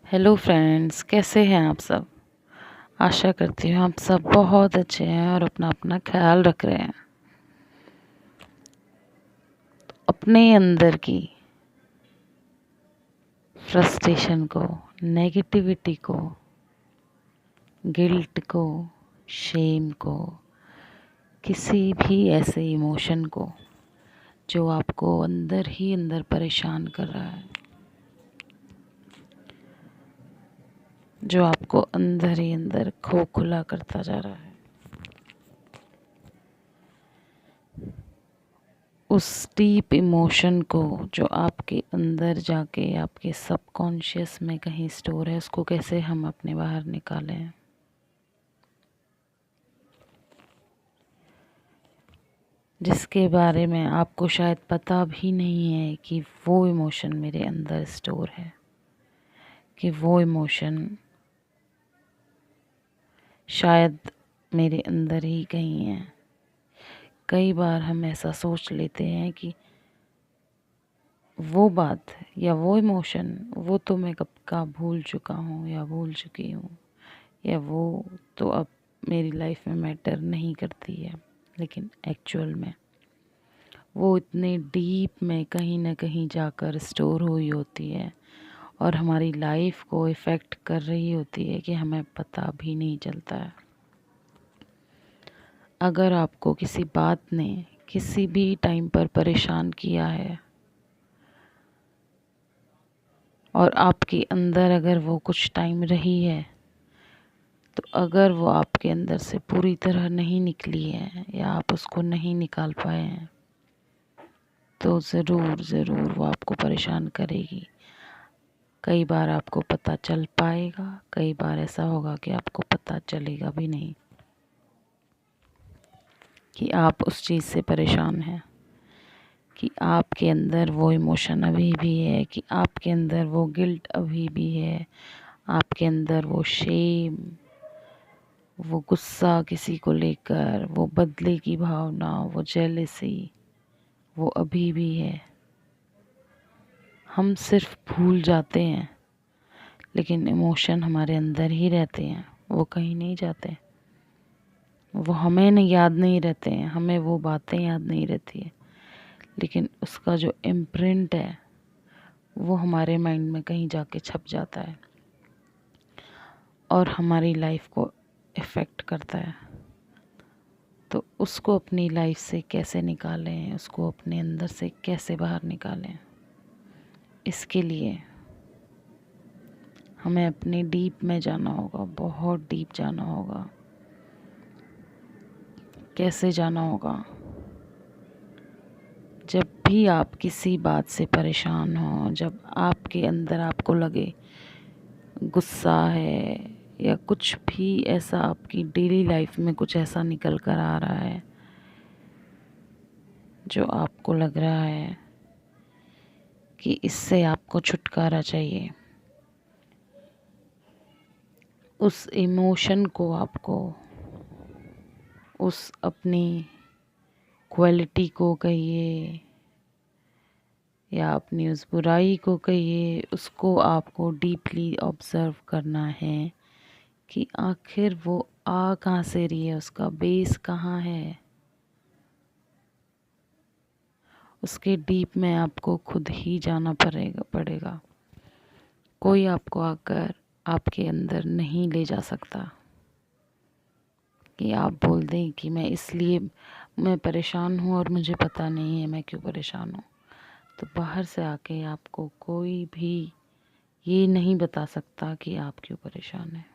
Hello friends, कैसे हैं आप सब। आशा करती हूँ आप सब बहुत अच्छे हैं और अपना अपना ख्याल रख रहे हैं। अपने अंदर की फ्रस्ट्रेशन को, नेगेटिविटी को, गिल्ट को, शेम को, किसी भी ऐसे इमोशन को जो आपको अंदर ही अंदर परेशान कर रहा है, जो आपको अंदर ही अंदर खोखला करता जा रहा है, उस डीप इमोशन को जो आपके अंदर जाके आपके सबकॉन्शियस में कहीं स्टोर है, उसको कैसे हम अपने बाहर निकालें। जिसके बारे में आपको शायद पता भी नहीं है कि वो इमोशन मेरे अंदर स्टोर है, कि वो इमोशन शायद मेरे अंदर ही कहीं है। कई बार हम ऐसा सोच लेते हैं कि वो बात या वो इमोशन वो तो मैं कब का भूल चुका हूँ या भूल चुकी हूँ, या वो तो अब मेरी लाइफ में मैटर नहीं करती है। लेकिन एक्चुअल में वो इतने डीप में कहीं ना कहीं जाकर स्टोर हुई होती है और हमारी लाइफ को इफ़ेक्ट कर रही होती है कि हमें पता भी नहीं चलता है। अगर आपको किसी बात ने किसी भी टाइम पर परेशान किया है और आपके अंदर अगर वो कुछ टाइम रही है, तो अगर वो आपके अंदर से पूरी तरह नहीं निकली है या आप उसको नहीं निकाल पाए हैं, तो ज़रूर वो आपको परेशान करेगी। कई बार आपको पता चल पाएगा, कई बार ऐसा होगा कि आपको पता चलेगा भी नहीं कि आप उस चीज़ से परेशान हैं, कि आपके अंदर वो इमोशन अभी भी है, कि आपके अंदर वो गिल्ट अभी भी है, आपके अंदर वो शेम, वो गुस्सा किसी को लेकर, वो बदले की भावना, वो जेलसी, वो अभी भी है। हम सिर्फ भूल जाते हैं, लेकिन इमोशन हमारे अंदर ही रहते हैं, वो कहीं नहीं जाते। वो हमें नहीं याद नहीं रहते हैं, हमें वो बातें याद नहीं रहती है, लेकिन उसका जो इम्प्रिंट है वो हमारे माइंड में कहीं जाके छप जाता है और हमारी लाइफ को इफ़ेक्ट करता है। तो उसको अपनी लाइफ से कैसे निकालें, उसको अपने अंदर से कैसे बाहर निकालें, इसके लिए हमें अपने डीप में जाना होगा, बहुत डीप जाना होगा। कैसे जाना होगा? जब भी आप किसी बात से परेशान हो, जब आपके अंदर आपको लगे गुस्सा है या कुछ भी ऐसा आपकी डेली लाइफ में कुछ ऐसा निकल कर आ रहा है जो आपको लग रहा है कि इससे आपको छुटकारा चाहिए, उस इमोशन को आपको, उस अपनी क्वालिटी को कहिए या अपनी उस बुराई को कहिए, उसको आपको डीपली ऑब्ज़र्व करना है कि आखिर वो आ कहाँ से रही है, उसका बेस कहाँ है। उसके डीप में आपको खुद ही जाना पड़ेगा। कोई आपको आकर आपके अंदर नहीं ले जा सकता कि आप बोल दें कि मैं परेशान हूँ और मुझे पता नहीं है मैं क्यों परेशान हूँ। तो बाहर से आके आपको कोई भी ये नहीं बता सकता कि आप क्यों परेशान हैं।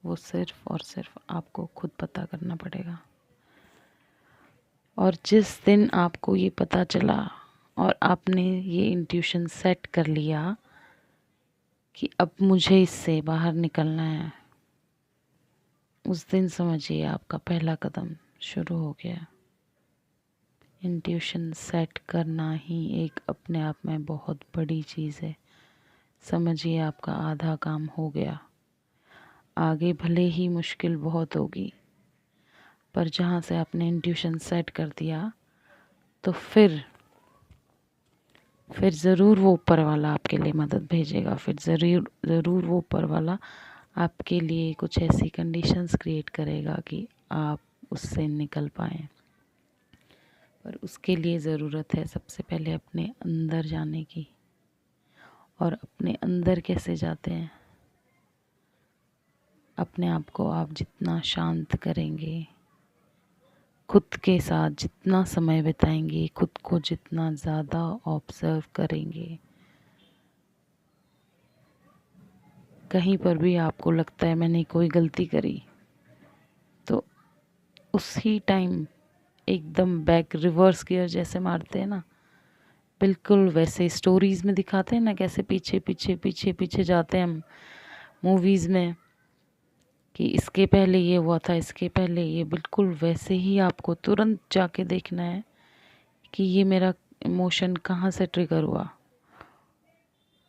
वो सिर्फ़ और सिर्फ आपको खुद पता करना पड़ेगा। और जिस दिन आपको ये पता चला और आपने ये इंट्यूशन सेट कर लिया कि अब मुझे इससे बाहर निकलना है, उस दिन समझिए आपका पहला कदम शुरू हो गया। इंट्यूशन सेट करना ही एक अपने आप में बहुत बड़ी चीज़ है। समझिए आपका आधा काम हो गया। आगे भले ही मुश्किल बहुत होगी, पर जहाँ से आपने इंट्यूशन सेट कर दिया, तो फिर फिर ज़रूर वो ऊपर वाला आपके लिए मदद भेजेगा, फिर ज़रूर वो ऊपर वाला आपके लिए कुछ ऐसी कंडीशंस क्रिएट करेगा कि आप उससे निकल पाएँ। पर उसके लिए ज़रूरत है सबसे पहले अपने अंदर जाने की। और अपने अंदर कैसे जाते हैं? अपने आप को आप जितना शांत करेंगे, खुद के साथ जितना समय बिताएंगे, खुद को जितना ज़्यादा ऑब्ज़र्व करेंगे, कहीं पर भी आपको लगता है मैंने कोई गलती करी, तो उसी टाइम एकदम बैक रिवर्स गियर जैसे मारते हैं ना, बिल्कुल वैसे स्टोरीज़ में दिखाते हैं ना, कैसे पीछे पीछे पीछे पीछे जाते हैं हम मूवीज़ में कि इसके पहले ये हुआ था, इसके पहले ये, बिल्कुल वैसे ही आपको तुरंत जाके देखना है कि ये मेरा इमोशन कहाँ से ट्रिगर हुआ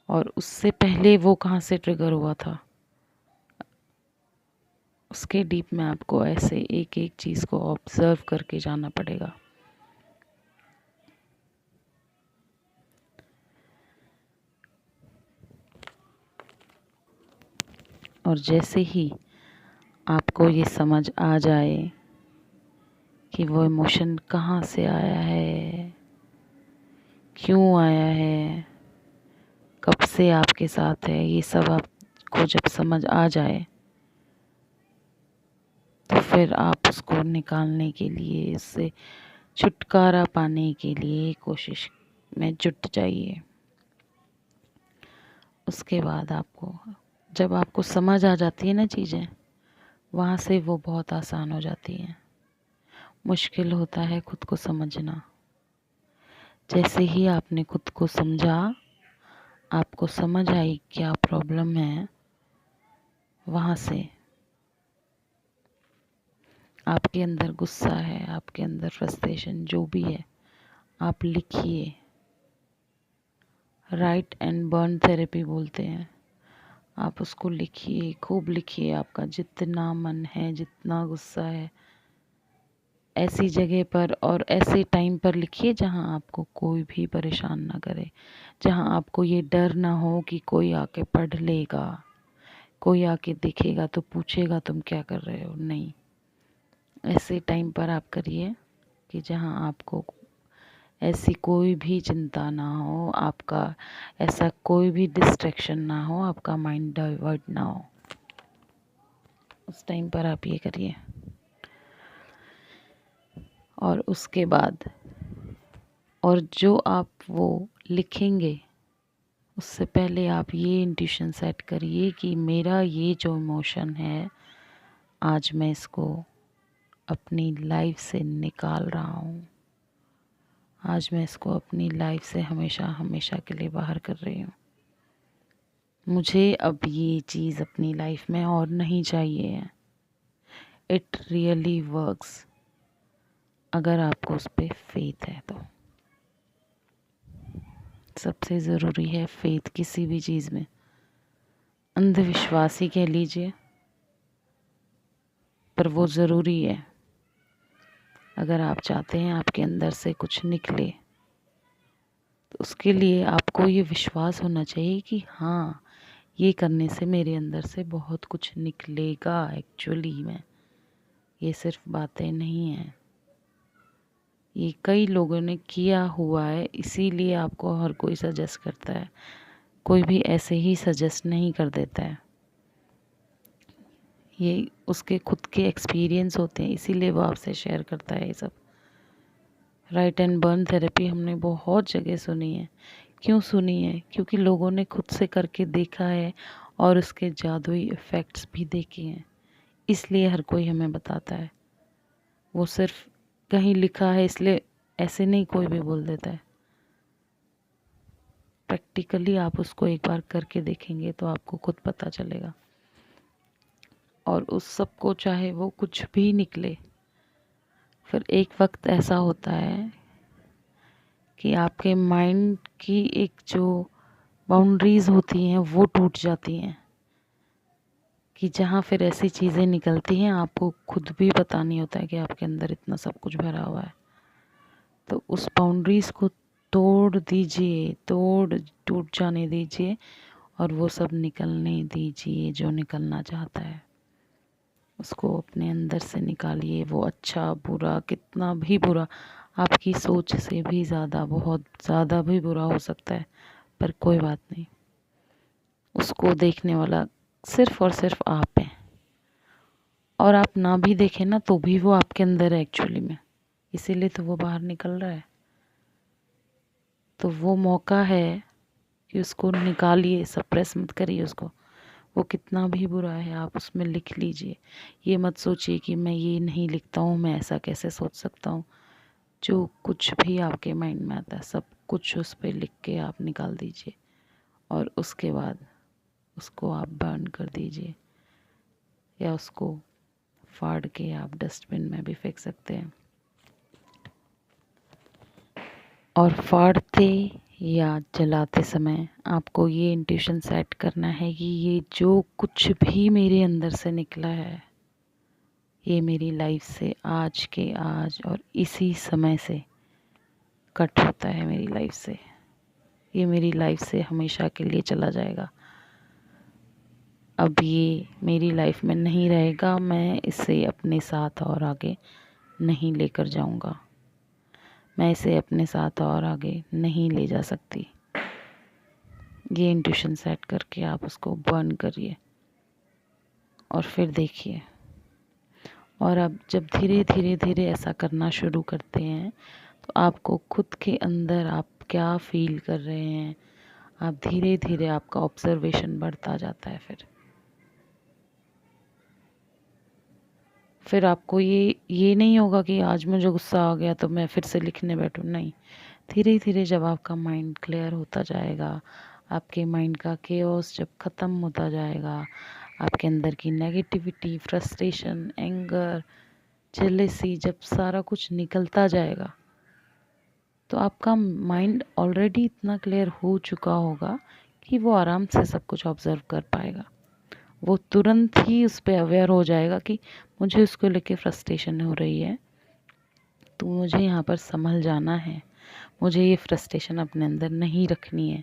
और उससे पहले वो कहाँ से ट्रिगर हुआ था। उसके डीप में आपको ऐसे एक एक चीज़ को ऑब्ज़र्व करके जाना पड़ेगा। और जैसे ही आपको ये समझ आ जाए कि वो इमोशन कहाँ से आया है, क्यों आया है, कब से आपके साथ है, ये सब आपको जब समझ आ जाए तो फिर आप उसको निकालने के लिए, इससे छुटकारा पाने के लिए कोशिश में जुट जाइए। उसके बाद आपको, जब आपको समझ आ जाती है ना चीज़ें, वहाँ से वो बहुत आसान हो जाती हैं। मुश्किल होता है खुद को समझना। जैसे ही आपने खुद को समझा, आपको समझ आई क्या प्रॉब्लम है, वहाँ से आपके अंदर गुस्सा है, आपके अंदर फ्रस्ट्रेशन जो भी है, आप लिखिए। राइट एंड बर्न थेरेपी बोलते हैं। आप उसको लिखिए, खूब लिखिए। आपका जितना मन है, जितना गुस्सा है, ऐसी जगह पर और ऐसे टाइम पर लिखिए जहाँ आपको कोई भी परेशान ना करे, जहाँ आपको ये डर ना हो कि कोई आके पढ़ लेगा, कोई आके देखेगा तो पूछेगा तुम क्या कर रहे हो। नहीं, ऐसे टाइम पर आप करिए कि जहाँ आपको ऐसी कोई भी चिंता ना हो, आपका ऐसा कोई भी डिस्ट्रैक्शन ना हो, आपका माइंड डाइवर्ट ना हो। उस टाइम पर आप ये करिए। और उसके बाद, और जो आप वो लिखेंगे उससे पहले आप ये इंट्यूशन सेट करिए कि मेरा ये जो इमोशन है, आज मैं इसको अपनी लाइफ से निकाल रहा हूँ। आज मैं इसको अपनी लाइफ से हमेशा हमेशा के लिए बाहर कर रही हूँ। मुझे अब ये चीज़ अपनी लाइफ में और नहीं चाहिए है। इट रियली वर्क्स, अगर आपको उस पर फेथ है तो। सबसे ज़रूरी है फेथ किसी भी चीज़ में। अंधविश्वास ही कह लीजिए, पर वो ज़रूरी है। अगर आप चाहते हैं आपके अंदर से कुछ निकले, तो उसके लिए आपको ये विश्वास होना चाहिए कि हाँ, ये करने से मेरे अंदर से बहुत कुछ निकलेगा एक्चुअली में। ये सिर्फ बातें नहीं हैं, ये कई लोगों ने किया हुआ है, इसीलिए आपको हर कोई सजेस्ट करता है। कोई भी ऐसे ही सजेस्ट नहीं कर देता है, ये उसके खुद के एक्सपीरियंस होते हैं, इसीलिए वो आपसे शेयर करता है ये सब। राइट एंड बर्न थेरेपी हमने बहुत जगह सुनी है। क्यों सुनी है? क्योंकि लोगों ने खुद से करके देखा है और उसके जादुई इफ़ेक्ट्स भी देखे हैं, इसलिए हर कोई हमें बताता है। वो सिर्फ कहीं लिखा है इसलिए ऐसे नहीं कोई भी बोल देता है। प्रैक्टिकली आप उसको एक बार करके देखेंगे तो आपको खुद पता चलेगा। और उस सब को चाहे वो कुछ भी निकले, फिर एक वक्त ऐसा होता है कि आपके माइंड की एक जो बाउंड्रीज़ होती हैं वो टूट जाती हैं, कि जहाँ फिर ऐसी चीज़ें निकलती हैं आपको खुद भी पता नहीं होता है कि आपके अंदर इतना सब कुछ भरा हुआ है। तो उस बाउंड्रीज़ को तोड़ दीजिए, टूट जाने दीजिए और वो सब निकलने दीजिए जो निकलना चाहता है। उसको अपने अंदर से निकालिए। वो अच्छा बुरा, कितना भी बुरा, आपकी सोच से भी ज़्यादा, बहुत ज़्यादा भी बुरा हो सकता है, पर कोई बात नहीं। उसको देखने वाला सिर्फ़ और सिर्फ आप हैं, और आप ना भी देखें ना तो भी वो आपके अंदर है एक्चुअली में, इसीलिए तो वो बाहर निकल रहा है। तो वो मौका है कि उसको निकालिए, सप्रेस मत करिए उसको। वो कितना भी बुरा है आप उसमें लिख लीजिए। ये मत सोचिए कि मैं ये नहीं लिखता हूँ, मैं ऐसा कैसे सोच सकता हूँ। जो कुछ भी आपके माइंड में आता है सब कुछ उस पर लिख के आप निकाल दीजिए, और उसके बाद उसको आप बर्न कर दीजिए, या उसको फाड़ के आप डस्टबिन में भी फेंक सकते हैं। और फाड़ते या जलाते समय आपको ये इंट्यूशन सेट करना है कि ये जो कुछ भी मेरे अंदर से निकला है, ये मेरी लाइफ से आज के आज और इसी समय से कट होता है। मेरी लाइफ से ये मेरी लाइफ से हमेशा के लिए चला जाएगा। अब ये मेरी लाइफ में नहीं रहेगा। मैं इसे अपने साथ और आगे नहीं लेकर जाऊंगा। मैं इसे अपने साथ और आगे नहीं ले जा सकती। ये इंट्यूशन सेट करके आप उसको बर्न करिए और फिर देखिए। और अब जब धीरे धीरे धीरे ऐसा करना शुरू करते हैं तो आपको खुद के अंदर आप क्या फील कर रहे हैं, आप धीरे धीरे आपका ऑब्जर्वेशन बढ़ता जाता है। फिर आपको ये नहीं होगा कि आज मुझे गुस्सा आ गया तो मैं फिर से लिखने बैठूं। नहीं, धीरे धीरे जब आपका माइंड क्लियर होता जाएगा, आपके माइंड का केओस जब ख़त्म होता जाएगा, आपके अंदर की नेगेटिविटी, फ्रस्ट्रेशन, एंगर, जेलेसी जब सारा कुछ निकलता जाएगा, तो आपका माइंड ऑलरेडी इतना क्लियर हो चुका होगा कि वो आराम से सब कुछ ऑब्ज़र्व कर पाएगा। वो तुरंत ही उस पर अवेयर हो जाएगा कि मुझे उसको लेके फ्रस्ट्रेशन हो रही है, तो मुझे यहाँ पर संभल जाना है, मुझे ये फ्रस्ट्रेशन अपने अंदर नहीं रखनी है।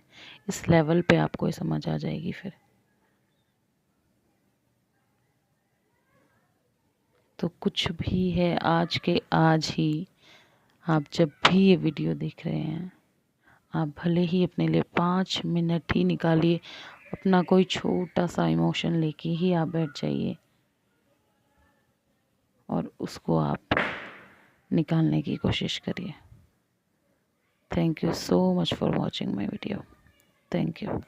इस लेवल पे आपको ये समझ आ जाएगी। फिर तो कुछ भी है, आज के आज ही आप जब भी ये वीडियो देख रहे हैं, आप भले ही अपने लिए 5 मिनट ही निकालिए, अपना कोई छोटा सा इमोशन लेके ही आप बैठ जाइए और उसको आप निकालने की कोशिश करिए। Thank you so much for watching my video. Thank you.